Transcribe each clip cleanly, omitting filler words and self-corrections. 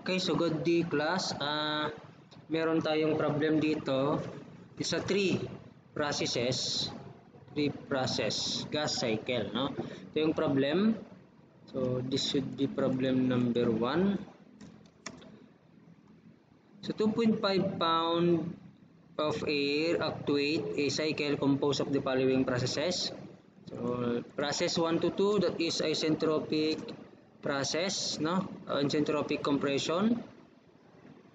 Okay, so good day class. Meron tayong problem dito. Isa 3 process gas cycle, no? Ito yung problem. So this should be problem number 1. So 2.5 pound of air actuate a cycle composed of the following processes. So process 1 to 2, that is isentropic process, no? Isentropic compression.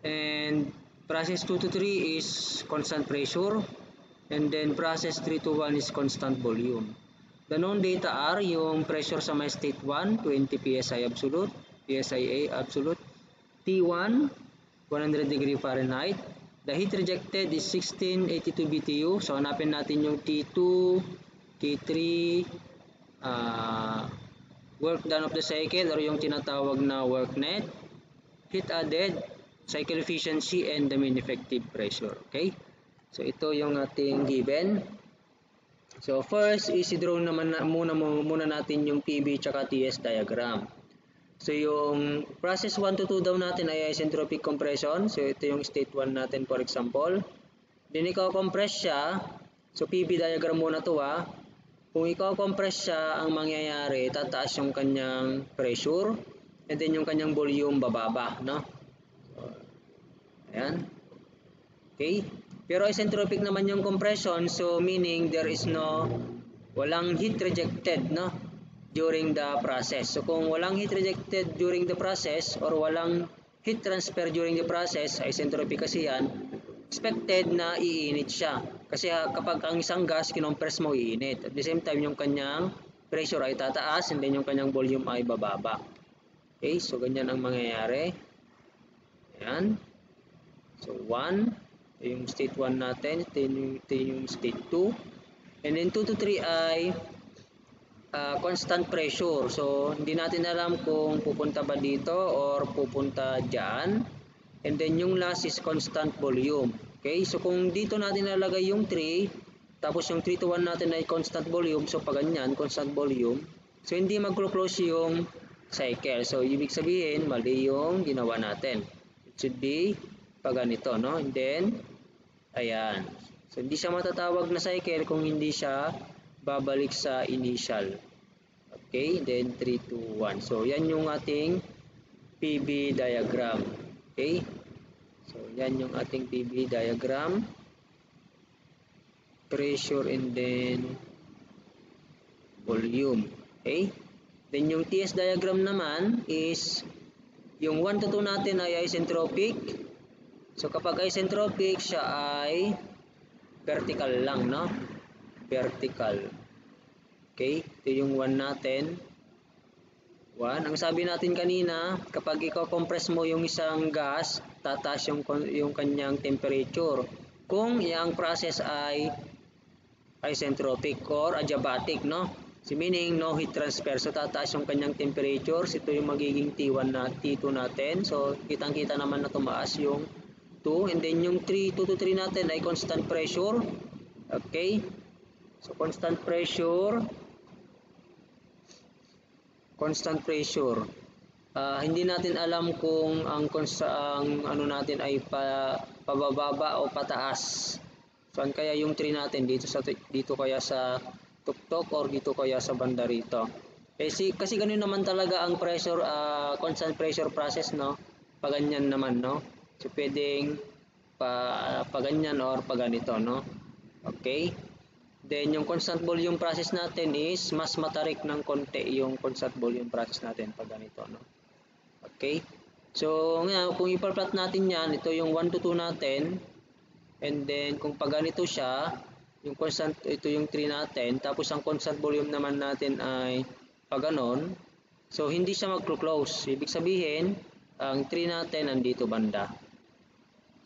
And process 2 to 3 is constant pressure. And then process 3 to 1 is constant volume. The known data are yung pressure sa my state 1, 20 psi absolute, psia absolute, T1, 100 degree Fahrenheit. The heat rejected is 1682 BTU. So hanapin natin yung T2, T3, work done of the cycle or yung tinatawag na work net, heat added, cycle efficiency, and the mean effective pressure. Okay? So ito yung ating given. So first is i-draw naman muna natin yung PV tsaka TS diagram. So yung process 1 to 2 daw natin ay isentropic compression. So ito yung state 1 natin for example. Then ikaw compress siya. So PV diagram muna to ha. Kung ikaw compress siya, ang mangyayari, tataas yung kanyang pressure and then yung kanyang volume bababa, no? So, ayan. Okay? Pero isentropic naman yung compression, so meaning there is walang heat rejected, no? During the process. So kung walang heat rejected during the process or walang heat transfer during the process, isentropic kasi yan, expected na iinit siya. Kasi kapag ang isang gas kinompress mo, iinit. At the same time, yung kanyang pressure ay tataas and then yung kanyang volume ay bababa. Okay, so ganyan ang mangyayari. Ayan. So 1, ito yung state 1 natin, ito yung state 2. And then 2 to 3 ay constant pressure. So hindi natin alam kung pupunta ba dito or pupunta dyan. And then yung last is constant volume. Okay, so kung dito natin nalagay yung 3, tapos yung 3 to 1 natin ay constant volume, so pag ganyan, constant volume, so hindi mag-close yung cycle. So ibig sabihin, mali yung ginawa natin. It should be pag ganito, no? And then, ayan. So hindi siya matatawag na cycle kung hindi siya babalik sa initial. Okay, then 3 to 1. So yan yung ating PV diagram. Okay, so yan yung ating PV diagram, pressure and then volume. Okay, then yung TS diagram naman is yung 1 to 2 natin ay isentropic. So kapag isentropic, siya ay vertical lang, no? Vertical. Okay, ito yung 1 natin. 1. Ang sabi natin kanina, kapag ikaw compress mo yung isang gas, tataas yung kanyang temperature. Kung yung process ay isentropic or adiabatic, no? So meaning no heat transfer. So tataas yung kanyang temperature. So, ito yung magiging T1 na T2 natin. So kitang-kita naman na tumaas yung 2. And then yung 2 to 3 natin ay constant pressure. Okay? So constant pressure. Hindi natin alam kung ang ano natin ay pababa o pataas. Saan kaya yung 3 natin? Dito kaya sa tuktok or dito kaya sa banda rito? Kasi ganun naman talaga ang pressure, constant pressure process, no? Paganyan naman, no? So pwedeng paganyan or paganito, no? Okay? Then yung constant volume process natin is mas matarik ng konti yung constant volume process natin pag ganito, no? Okay? So ngayon, kung ipa-plot natin yan, ito yung 1 to 2 natin. And then kung pag ganito siya, yung constant, ito yung 3 natin. Tapos ang constant volume naman natin ay pag ganon. So hindi siya mag-close. Ibig sabihin, ang 3 natin nandito banda.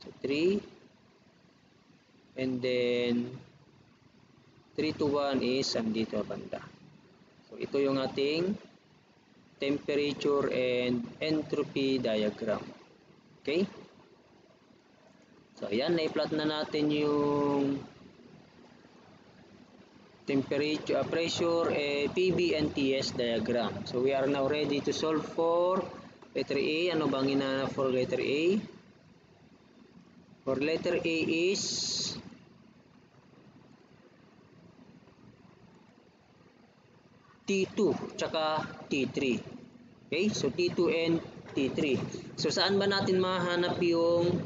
So 3. And then 3 to 1 is andito banda. So ito yung ating temperature and entropy diagram. Okay? So ayan, na-plot na natin yung temperature, pressure, PV and TS diagram. So we are now ready to solve for Letter A, ano bang hinahanap for letter A? For letter A is T2 tsaka T3. Okay, so T2 and T3. So saan ba natin mahanap yung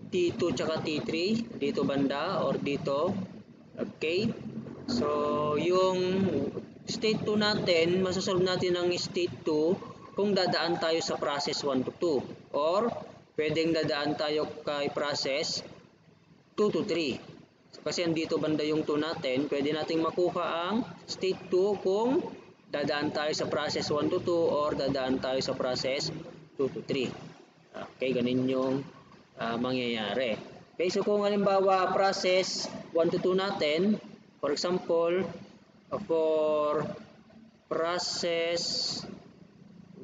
T2 tsaka T3? Dito banda or dito? Okay, so yung state 2 natin, masasolve natin ang state 2 kung dadaan tayo sa process 1 to 2 or pwedeng dadaan tayo kay process 2 to 3. So, kasi andito banda yung 2 natin, pwede nating makuha ang state 2 kung dadaan tayo sa process 1 to 2 or dadaan tayo sa process 2 to 3. Okay, ganun yung mangyayari. Okay, so kung halimbawa process 1 to 2 natin, for example, for process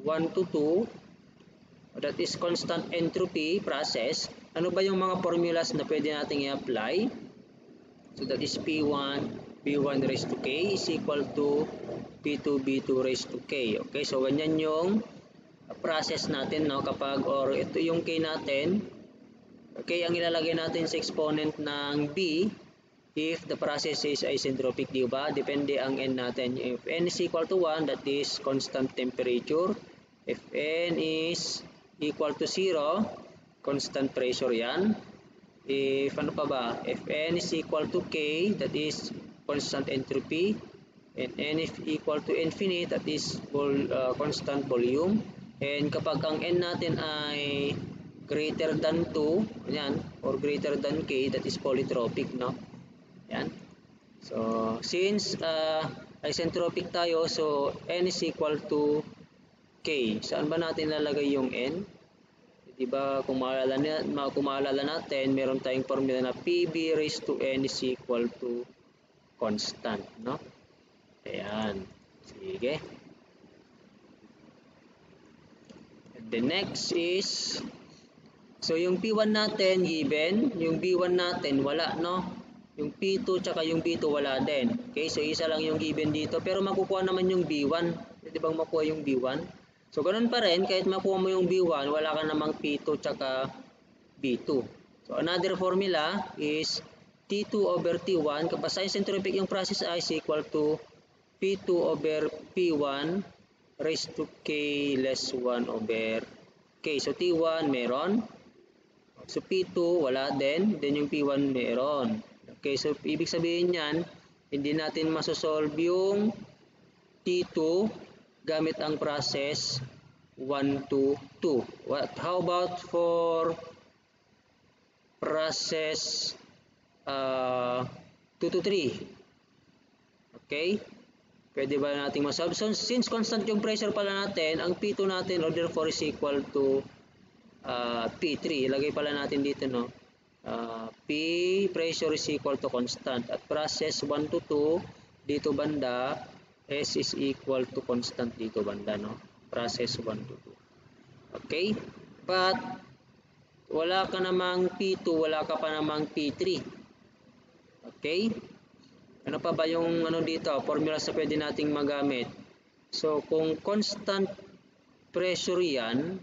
1 to 2, that is constant entropy process, ano ba yung mga formulas na pwede nating i-apply? So that is P1, B1 raised to K is equal to P2, B2 raised to K. Okay, so ganyan yung process natin, no? Kapag, or ito yung K natin, okay, ang ilalagay natin sa exponent ng B, if the process is isentropic, di ba? Depende ang N natin. If N is equal to 1, that is constant temperature. If N is equal to 0, constant pressure yan. If ano pa ba? If N is equal to K, that is constant entropy. And N is equal to infinite, that is constant volume. And kapag ang N natin ay greater than 2, yan, or greater than K, that is polytropic, no? Yan. So, since isentropic tayo, so N is equal to K. Saan ba natin lalagay yung N? Diba, kung maalala natin, meron tayong formula na PB raised to N is equal to constant, no? Ayan. Sige. And the next is, so yung P1 natin given, yung B1 natin wala, no? Yung P2 tsaka yung B2 wala din. Okay, so isa lang yung given dito, pero makukuha naman yung B1. Pwede bang makuha yung B1? So, ganun pa rin, kahit makuha mo yung B1, wala ka namang P2 tsaka B2. So, another formula is T2 over T1. Kapag isentropic yung process I is equal to P2 over P1 raised to K less 1 over K. So, T1 meron. So, P2 wala din. Then, yung P1 meron. Okay, so, ibig sabihin yan, hindi natin masosolve yung T2 gamit ang process 1 to 2. How about for process 2 to 3? Okay? Pwede ba natin masolve? So, since constant yung pressure pala natin, ang P2 natin, or therefore is equal to P3. Ilagay pala natin dito, no? P pressure is equal to constant. At process 1 to 2, dito banda, S is equal to constant dito banda, no? Process 1 to 2. Okay? But, wala ka namang P2, wala ka pa namang P3. Okay? Ano pa ba yung ano dito? Formula sa pwede nating magamit. So, kung constant pressure yan,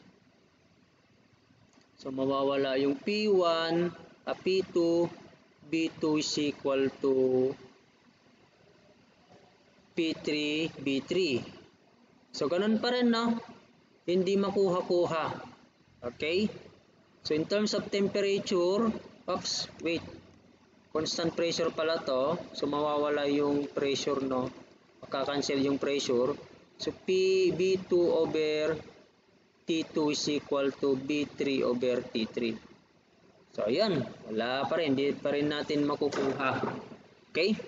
so mawawala yung P1, P2, B2 is equal to P3, B3. So, ganun pa rin, no? Hindi makuha-kuha. Okay? So, in terms of temperature, oops, wait. Constant pressure pala to. So, mawawala yung pressure, no? Makakancel yung pressure. So, B2 over T2 is equal to B3 over T3. So, ayan. Wala pa rin. Hindi pa rin natin makukuha. Okay?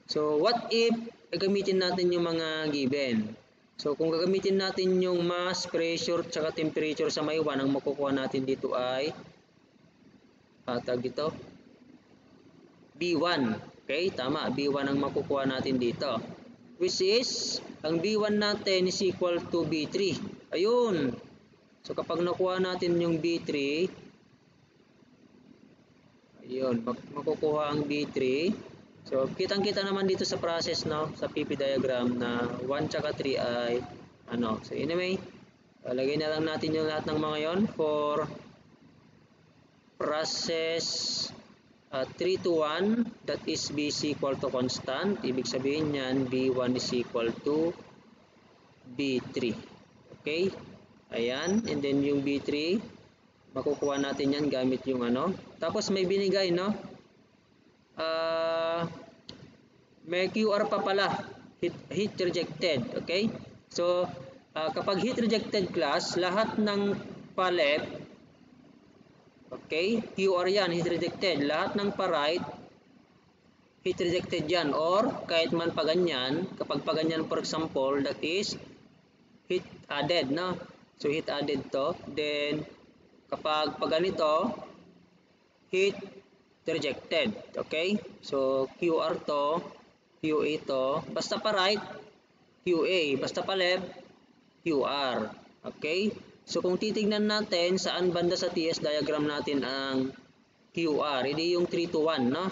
So, what if gagamitin natin yung mga given? So, kung gagamitin natin yung mass, pressure, tsaka temperature sa may 1, ang makukuha natin dito ay tag dito B1. Okay, tama. B1 ang makukuha natin dito. Which is, ang B1 natin is equal to B3. Ayun. So, kapag nakuha natin yung B3, ayun, makukuha ang B3. So, kitang-kita naman dito sa process, no, sa PP diagram na 1 tsaka 3 ay ano. So, anyway, Lagay na lang natin yung lahat ng mga yon for process 3 to 1, that is BC equal to constant. Ibig sabihin yan, B1 is equal to B3. Okay? Ayan. And then yung B3, makukuha natin yan gamit yung ano. Tapos may binigay, no? May QR pa pala. Heat rejected. Okay? So, kapag heat rejected class, lahat ng pa-left, okay, QR yan, heat rejected. Lahat ng pa-right, heat rejected yan. Or, kahit man pa ganyan, kapag pa ganyan, for example, that is heat added, no? So, heat added to. Then, kapag pa ganito, heat rejected. Okay? So, QR to, QA to. Basta pa right, QA. Basta pa left, QR. Okay? So, kung titignan natin saan banda sa TS diagram natin ang QR, hindi yung 3 to 1, no?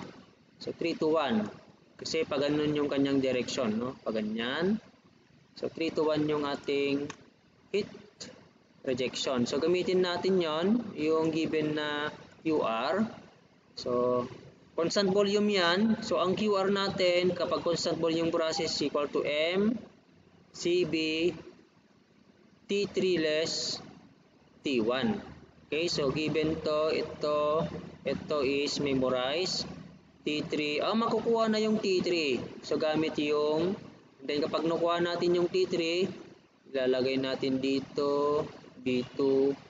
So, 3 to 1. Kasi pag ganun yung kanyang direction, no? Pag ganyan. So, 3 to 1 yung ating heat rejection. So, gamitin natin yon yung given na QR. So, constant volume yan. So, ang QR natin, kapag constant volume process equal to M, CB, T3 less T1. Okay, so given to, ito is memorize. T3, makukuha na yung T3. So, gamit yung, then kapag nakuha natin yung T3, ilalagay natin dito, B2.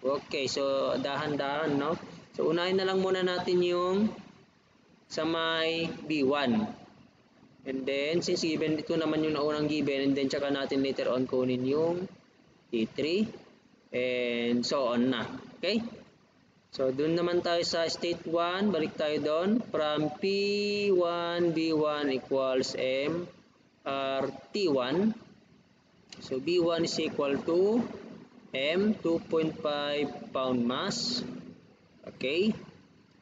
Okay, so dahan-dahan, no? So, unahin na lang muna natin yung sa may B1. And then, since given, ito naman yung naunang given, and then tsaka natin later on kunin yung T3. And so on na. Okay? So, dun naman tayo sa state 1. Balik tayo doon. From P1, B1 equals M, R, T1. So, B1 is equal to M, 2.5 pound mass. Okay?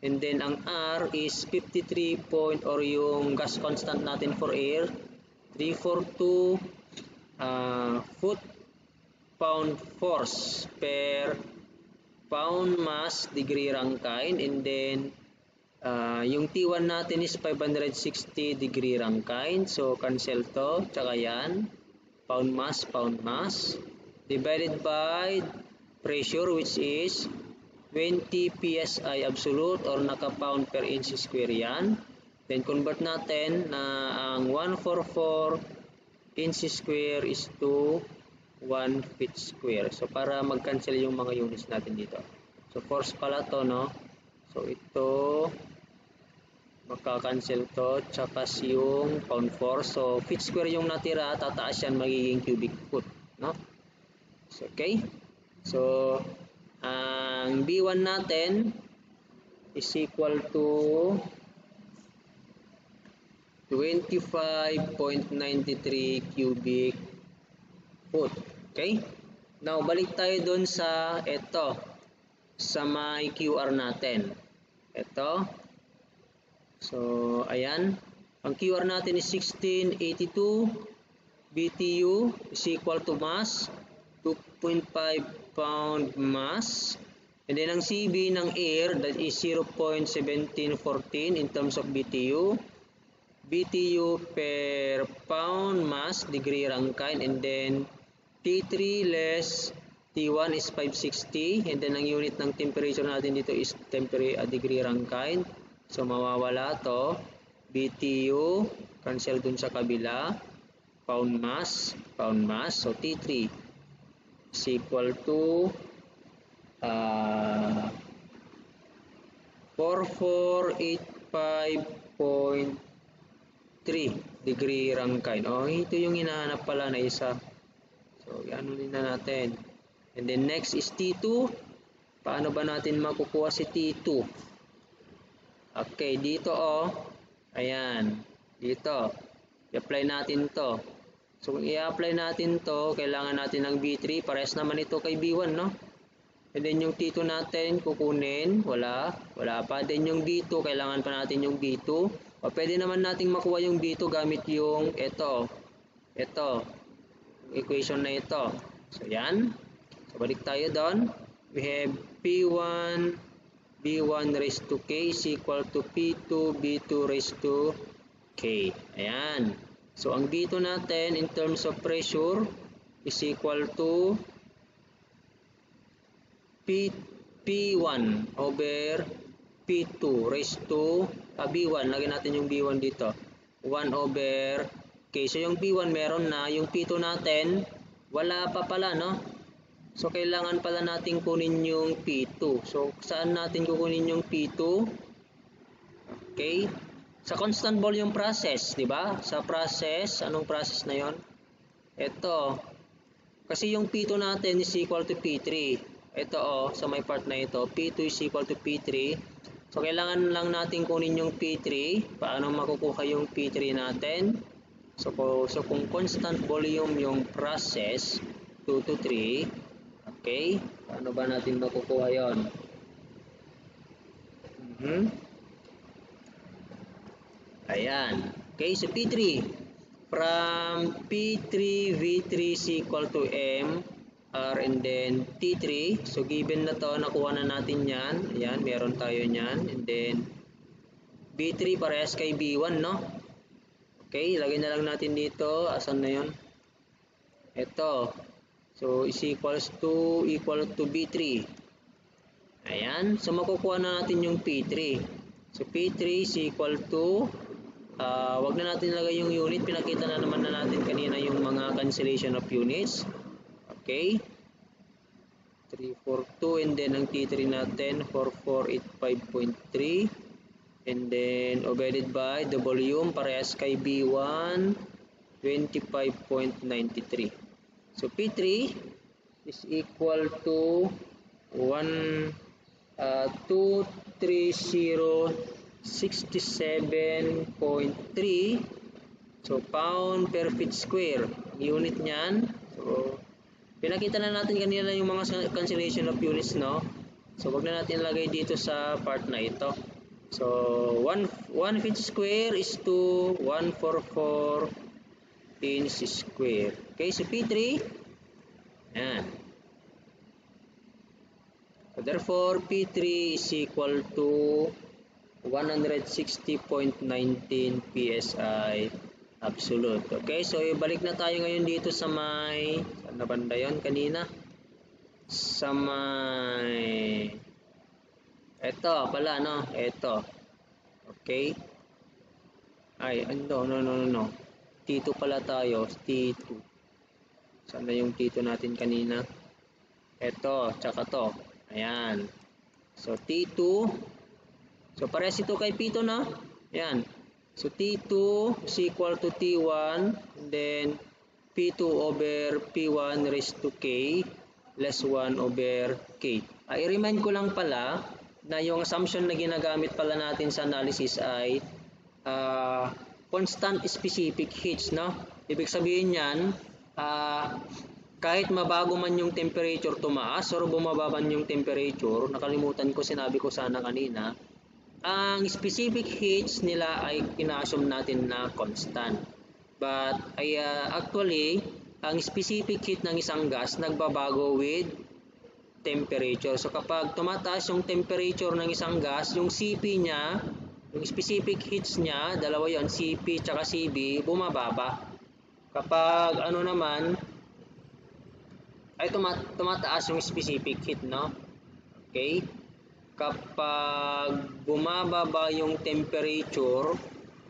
And then, ang R is 53 point or yung gas constant natin for air, 342 foot-pound force per pound mass degree Rankine. And then, yung T1 natin is 560 degree Rankine. So, cancel to. Tsaka yan. Pound mass. Divided by pressure which is 20 PSI absolute or naka-pound per inch square yan. Then convert natin na ang 144 inch square is to 1 feet square. So para mag-cancel yung mga units natin dito. So force pala to, no? So ito magka-cancel to, tsaka yung pound force. So feet square yung natira, tataas yan, magiging cubic foot, no? So, okay? So ang B1 natin is equal to 25.93 cubic foot. Okay? Now, balik tayo dun sa ito. Sa may QR natin. Ito. So, ayan. Ang QR natin is 1682 BTU is equal to mass 2.5 pound mass. And then ang CB ng air, that is 0.1714 in terms of BTU. BTU per pound mass degree Rankine. And then T3 less T1 is 560. And then ang unit ng temperature natin dito is degree Rankine. So mawawala to. BTU, cancel dun sa kabila. Pound mass. So T3 is equal to 4485.3 degree Rankine. Ito yung hinahanap pala na isa. So, ano din na natin. And then next is T2. Paano ba natin makukuha si T2? Okay, dito ayan. Dito. I-apply natin to. So, kung i-apply natin to, kailangan natin ng B3. Parehas naman ito kay B1, no? And then yung T2 natin, kukunin. Wala pa. Then yung B2, kailangan pa natin yung B2. O, pwede naman nating makuha yung B2 gamit yung ito. Equation na ito. So, yan. So, balik tayo doon. We have P1 B1 raised to K is equal to P2 B2 raised to K. Ayan. So, ang B2 natin in terms of pressure is equal to P1 over P2 raised to B1. Lagyan natin yung B1 dito. 1 over K. So, yung P1 meron na. Yung P2 natin, wala pa pala, no? So, kailangan pala natin kunin yung P2. So, saan natin kukunin yung P2? Okay. Sa constant volume process, di ba? Sa process, anong process na yon? Ito. Kasi yung P2 natin is equal to P3. Ito, sa may part na ito, P2 is equal to P3. So, kailangan lang natin kunin yung P3. Paano makukuha yung P3 natin? So kung constant volume yung process, 2 to 3, okay, paano ba natin makukuha yun? Ayan. Okay, so P3. From P3, V3 is equal to M, R, and then T3. So, given na to, nakuha na natin yan. Ayan, meron tayo yan. And then, B3 parehas kay B1, no? Okay, lagay na lang natin dito. Asan na yun? Ito. So, is equal to B3. Ayan. So, makukuha na natin yung P3. So, P3 is equal to, wag na natin ilagay yung unit. Pinakita na naman na natin kanina yung mga cancellation of units. Okay. 342. And then, ang T3 natin, 4485.3. And then, divided by the volume, parehas kay B1, 25.93. So, P3 is equal to 23067.3. So, pound per feet square. Unit niyan. So, pinakita na natin kanina yung mga cancellation of units, no? So, wag na natin lagay dito sa part na ito. So, 1 feet square is to 144 inch square. Okay, so P3, yan. So, therefore, P3 is equal to 160.19 PSI absolute. Okay, so ibalik na tayo ngayon dito sa may, saan na banda yun kanina? Sa may, eto pala, no? Eto. Okay. Ay, no. T2 pala tayo. T2. Saan na yung T2 natin kanina? Eto, tsaka to. Ayan. So, T2. So, parehas ito kay P2, no? Ayan. So, T2 is equal to T1. And then, P2 over P1 raised to K less 1 over K. I-remind ko lang pala na yung assumption na ginagamit pala natin sa analysis ay constant specific heats, no? Ibig sabihin yan, kahit mabago man yung temperature tumaas or bumaba man yung temperature, nakalimutan ko, sinabi ko sana kanina, ang specific heats nila ay ina-assume natin na constant. But actually, ang specific heat ng isang gas nagbabago with temperature. So kapag tumataas yung temperature ng isang gas, yung CP niya, yung specific heats niya, dalawa yon, CP tsaka CB, bumababa. Kapag ano naman, ay tumataas yung specific heat, no? Okay? Kapag bumababa yung temperature,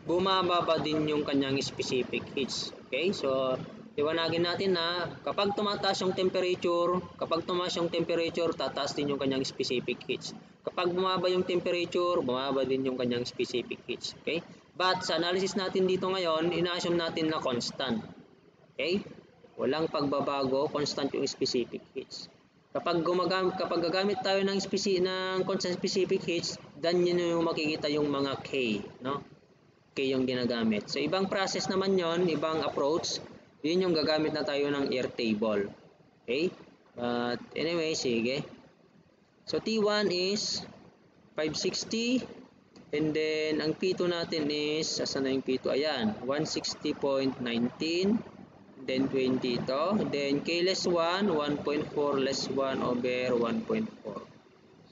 bumababa din yung kanyang specific heats. Okay? So, liwanagin natin na kapag tumataas yung temperature, tataas din yung kanyang specific heats. Kapag bumaba yung temperature, bumaba din yung kanyang specific heats. Okay? But sa analysis natin dito ngayon, ina-assume natin na constant. Okay? Walang pagbabago, constant yung specific heats. Kapag gagamit tayo ng constant specific heats, dan yun yung makikita yung mga K, no? K yung ginagamit. So, ibang process naman yon, ibang approach. Yun yung gagamit na tayo ng air table. Okay? But anyway, sige. So, T1 is 560. And then, ang P2 natin is, asan na yung P2? Ayan, 160.19. then 20 ito, then K less 1, 1.4 less 1 over 1.4.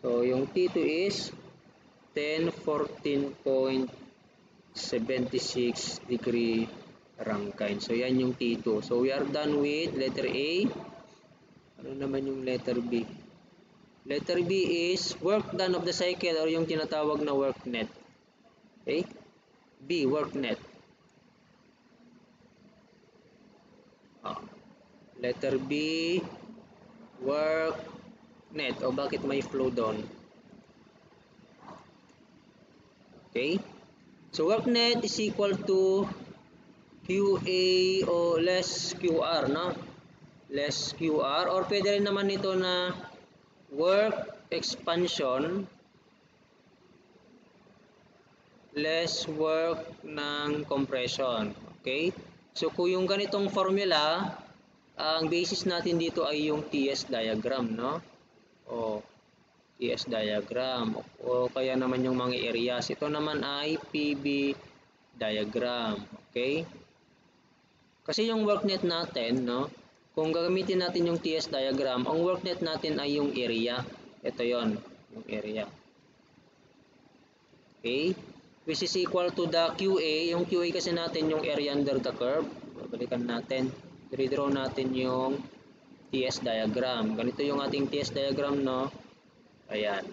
So, yung T2 is 1014.76 degree Rankine. So, yan yung T2. So, we are done with letter A. Ano naman yung letter B? Letter B is work done of the cycle or yung tinatawag na work net. Okay? B, work net. Letter B, work net. O bakit may flow doon? Okay? So, work net is equal to QA o less QR, no? Less QR, or pwede rin naman ito na work expansion less work ng compression. Okay? So, kung yung ganitong formula, ang basis natin dito ay yung TS diagram, no? O, TS diagram. O kaya naman yung mga areas. Ito naman ay PB diagram. Okay? Kasi yung work net natin, no? Kung gagamitin natin yung TS diagram, ang work net natin ay yung area. Ito yon, yung area. Okay? Which is equal to the QA. Yung QA kasi natin yung area under the curve. Balikan natin. I-draw natin yung TS diagram. Ganito yung ating TS diagram, no? Ayan.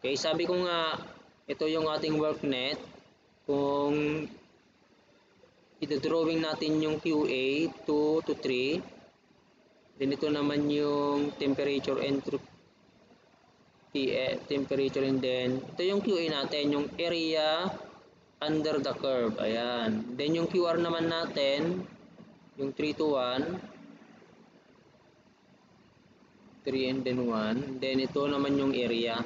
Okay, sabi ko nga, ito yung ating work net. Kung i-drawing natin yung QA 2 to 3, then ito naman yung temperature and temperature, and then ito yung QA natin, yung area under the curve. Ayan. Then yung QR naman natin, yung 3 to 1, 3 and then 1, then ito naman yung area.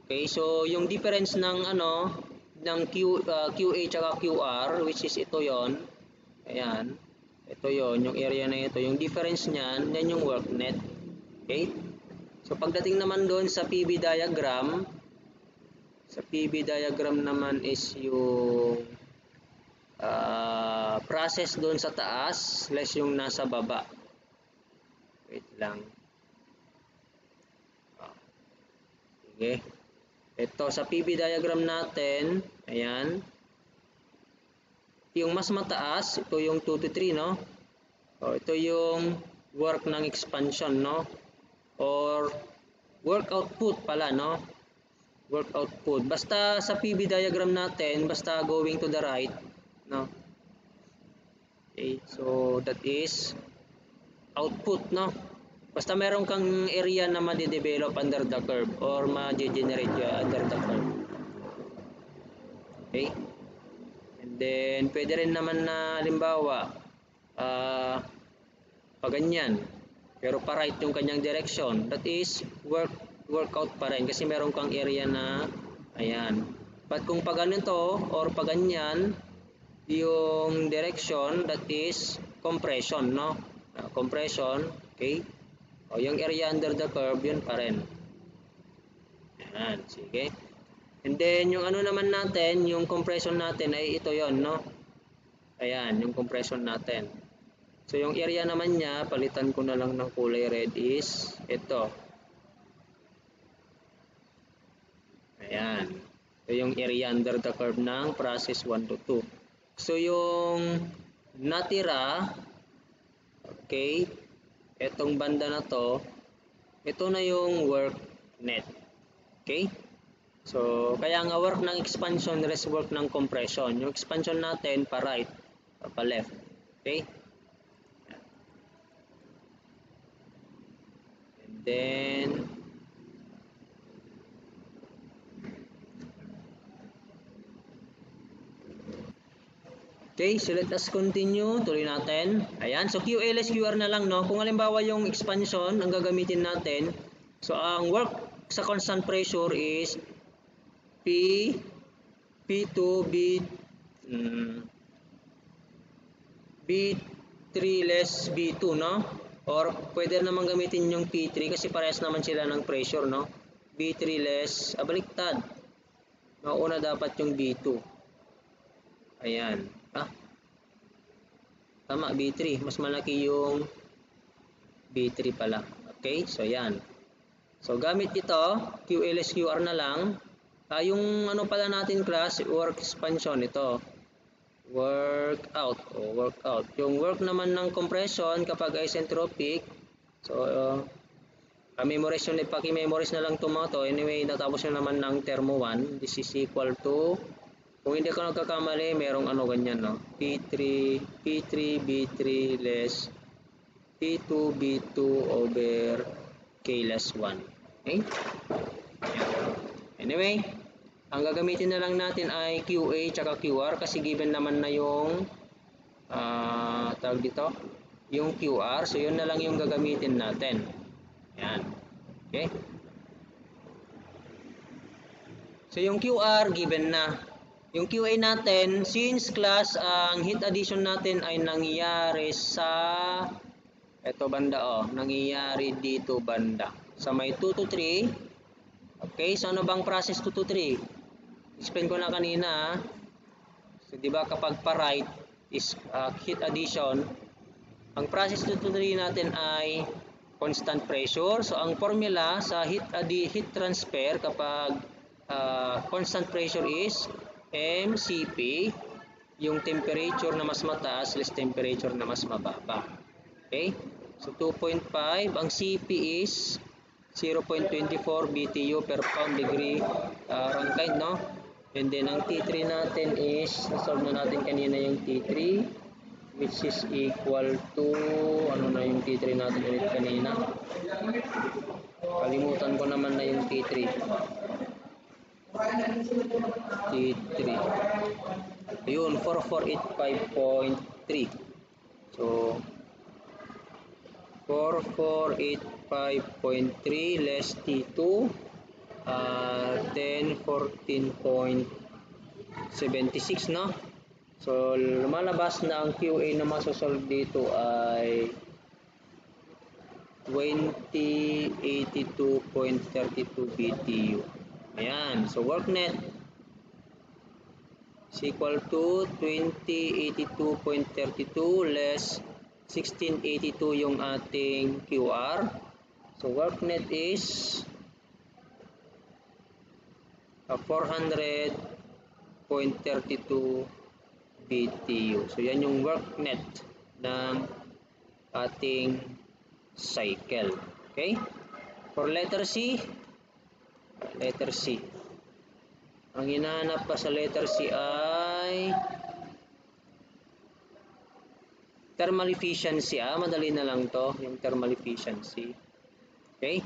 Okay, so yung difference ng ng QA tsaka QR, which is ito yon. Ayan. Ito yon, yung area na ito, yung difference niyan, then yung work net. Okay? So pagdating naman doon sa PB diagram, naman is yung process doon sa taas less yung nasa baba. Wait lang. Sige. Ito sa PB diagram natin, ayan. Yung mas mataas, ito yung 2 to 3, no? O, ito yung work ng expansion, no? Or work output pala, no? Work output. Basta sa PB diagram natin, basta going to the right, no? Okay, so that is output, no? Basta meron kang area na ma-develop under the curve or ma-generate under the curve. Okay? And then, pwede rin naman na, halimbawa, paganyan. Pero pa-right yung kanyang direction. That is, workout pa rin kasi meron kang area na, ayan. But kung paganito or paganyan, yung direction, that is compression, no? Compression, okay? O, yung area under the curve, yun pa rin. Ayan, sige. And then, yung naman natin, yung compression natin ay ito yon, no? Ayan, yung compression natin. So, yung area naman niya, palitan ko na lang ng kulay red is ito. Ayan. Ito yung area under the curve ng process 1 to 2. So, yung natira, okay, etong banda na to, ito na yung work net. Okay? So, kaya nga work ng expansion, rest work ng compression. Yung expansion natin, pa right, pa left. Okay? And then, okay, so let us continue. Tuloy natin. Ayan, so QA less QR na lang, no? Kung halimbawa yung expansion, ang gagamitin natin, so ang work sa constant pressure is P2, B3 less B2, no? Or pwede naman gamitin yung P3 kasi parehas naman sila ng pressure, no? B3 less, baliktad. Nauna dapat yung B2. Ayan. Tama, B3. Mas malaki yung B3 pala. Okay, so yan. So gamit ito, QLSQR na lang. Yung ano pala natin class, work expansion ito. Workout. Yung work naman ng compression kapag isentropic, so memorize yun, ipaki-memorize na lang ito mga to. Anyway, natapos na naman ng termo 1. This is equal to, kung hindi ko nagkakamali, merong ano ganyan, no? P3, B3 less P2, B2 over K less 1. Okay? Anyway, ang gagamitin na lang natin ay QA tsaka QR kasi given naman na yung tawag dito, yung QR. So yun na lang yung gagamitin natin. Yan. Okay? So yung QR given na. Yung QA natin, since class ang heat addition natin ay nangyayari sa eto banda nangyayari dito banda. Sa may 2 to 3. Okay, so ano bang process 2 to 3? Explain ko na kanina. So, di ba kapag pa-right is heat addition, ang process 2 to 3 natin ay constant pressure. So, ang formula sa heat transfer kapag constant pressure is MCP, yung temperature na mas mataas less temperature na mas mababa. Okay? So, 2.5. Ang CP is 0.24 BTU per pound degree Rankine, no? And then ang T3 natin is, nasolve na natin kanina yung T3 which is equal to, ano na yung T3 natin ulit kanina? Kalimutan ko naman na yung T3. Ayun, 4485.3. So, 4485.3 less T2 then 14.76, no? So lumalabas na ang QA na masosolve dito ay 2082.32 BTU. Ayan, so work net is equal to 2082.32 less 1682 yung ating QR. So work net is 400.32 BTU. So yan yung work net ng ating cycle. Okay? For letter C, ang hinahanap pa sa letter C ay thermal efficiency. Madali na lang to, yung thermal efficiency. Okay?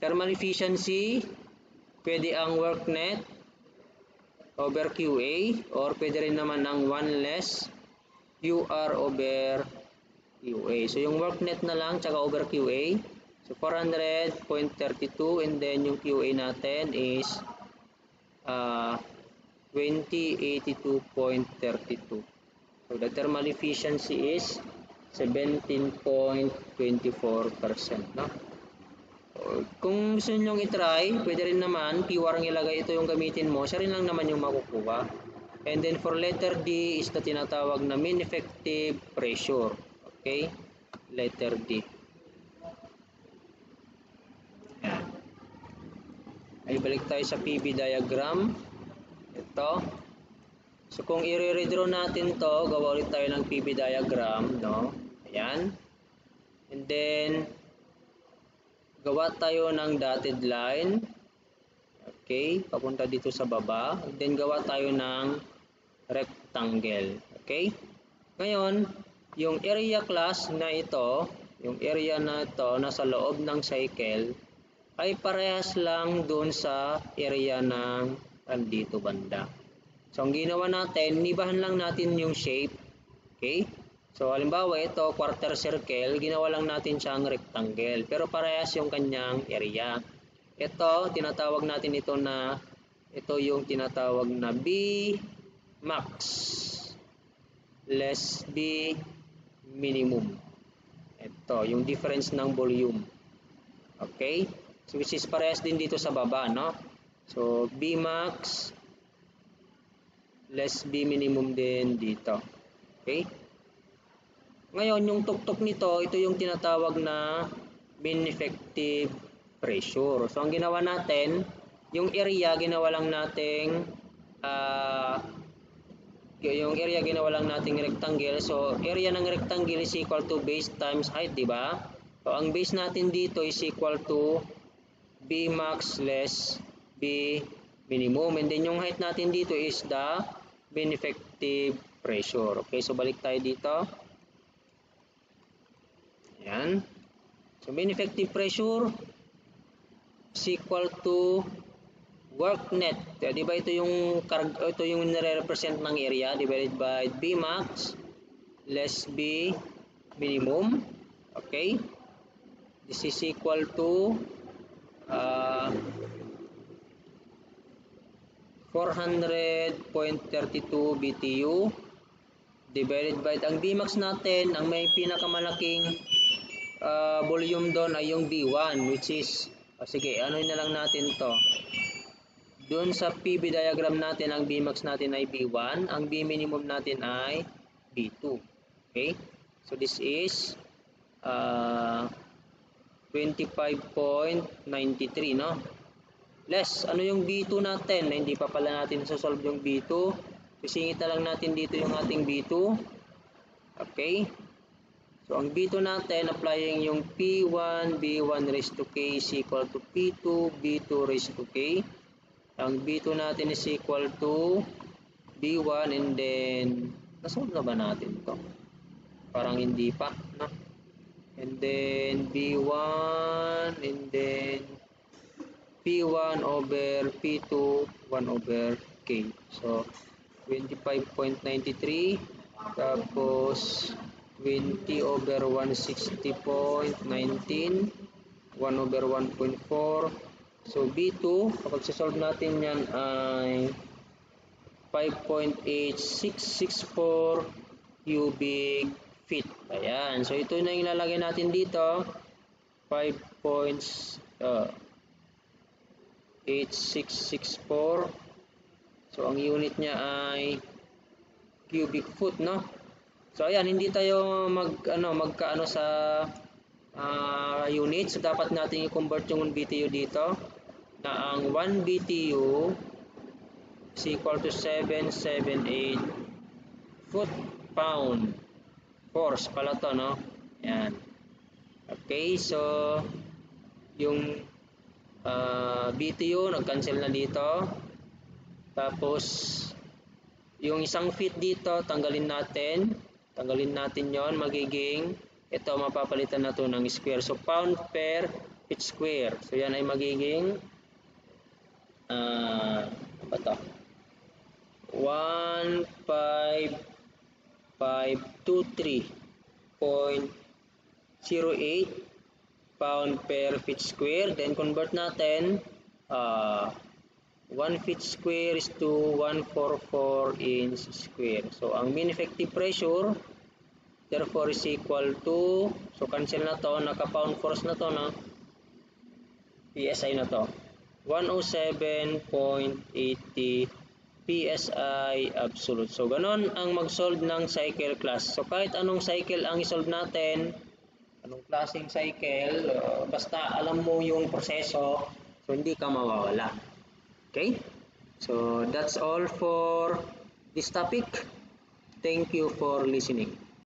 Thermal efficiency, pwede ang work net over QA or pwede rin naman ang 1 less QR over QA. So yung work net na lang tsaka over QA. So 400.32 and then yung QA natin is 2082.32. So the thermal efficiency is 17.24%, no? Kung gusto niyo i-try, pwede rin naman QR ang ilagay, ito yung gamitin mo, siya rin lang naman yung makukuha. And then for letter D is na tinatawag na mean effective pressure. Okay? Letter D. Ay balik tayo sa PV diagram. Ito. So kung i-redraw natin to, gawa ulit tayo ng PV diagram, no? Ayan. And then gawa tayo ng dotted line. Okay, papunta dito sa baba. And then gawa tayo ng rectangle. Okay? Ngayon, yung area class na ito, yung area na ito nasa loob ng cycle ay parehas lang doon sa area ng andito banda. So, ang ginawa natin, nibahan lang natin yung shape. Okay? So, halimbawa, ito, quarter circle, ginawa lang natin siyang rectangle. Pero parehas yung kanyang area. Ito, tinatawag natin ito na, ito yung tinatawag na B max less B minimum. Ito, yung difference ng volume. Okay? So, which is parehas din dito sa baba, no? So, B max less B minimum din dito. Okay? Ngayon, yung tuktok nito, ito yung tinatawag na mean effective pressure. So, ang ginawa natin, yung area, ginawa lang nating rectangle. So, area ng rectangle is equal to base times height, di ba? So, ang base natin dito is equal to B max less B minimum. And then, yung height natin dito is the mean effective pressure. Okay, so balik tayo dito. Ayan. So, mean effective pressure is equal to work net. Di ba ito yung nire-represent ng area divided by B max less B minimum. Okay? This is equal to 400.32 BTU divided by ang B max natin, ang may pinakamalaking volume doon ay yung B1, which is sige, ano na lang natin to. Doon sa PV diagram natin, ang Bmax natin ay B1, ang B minimum natin ay B2. Okay? So this is 25.93, no? Less, ano yung B2 natin? Hindi pa pala natin solve yung B2. Sisingit na lang natin dito yung ating B2. Okay? So ang B2 natin, applying yung P1, B1 raised to K is equal to P2, B2 raised to K. Ang B2 natin is equal to B1 and then nasolve na ba natin to? Parang hindi pa, no? And then B1 and then P1 over P2 1 over K. So 25.93 tapos 20 over 160.19 1 over 1.4. So, B2, kapag sisolve natin yan ay 5.8664 cubic feet. Ayan. So, ito na yung ilalagay natin dito. 5.8664. So, ang unit niya ay cubic foot, no? So, ayan. Hindi tayo magkaano sa unit. So, dapat natin i-convert yung BTU dito. Na ang 1 BTU is equal to 778 foot-pound force pala to, no? Yan. Okay, so yung BTU nag-cancel na dito. Tapos yung isang feet dito tanggalin natin yon, magiging ito mapapalitan na to ng square. So pound per feet square. So yan ay magiging 15523.08 pound per feet square. Then convert natin 1 feet square is to 144 inch square. So ang mean effective pressure therefore is equal to, so cancel na to, naka pound force na to, no? PSI na to, 107.80 PSI absolute. So ganon ang mag-solve ng cycle class. So kahit anong cycle ang i-solve natin, anong klaseng cycle, basta alam mo yung proseso, so hindi ka mawawala. Okay? So that's all for this topic. Thank you for listening.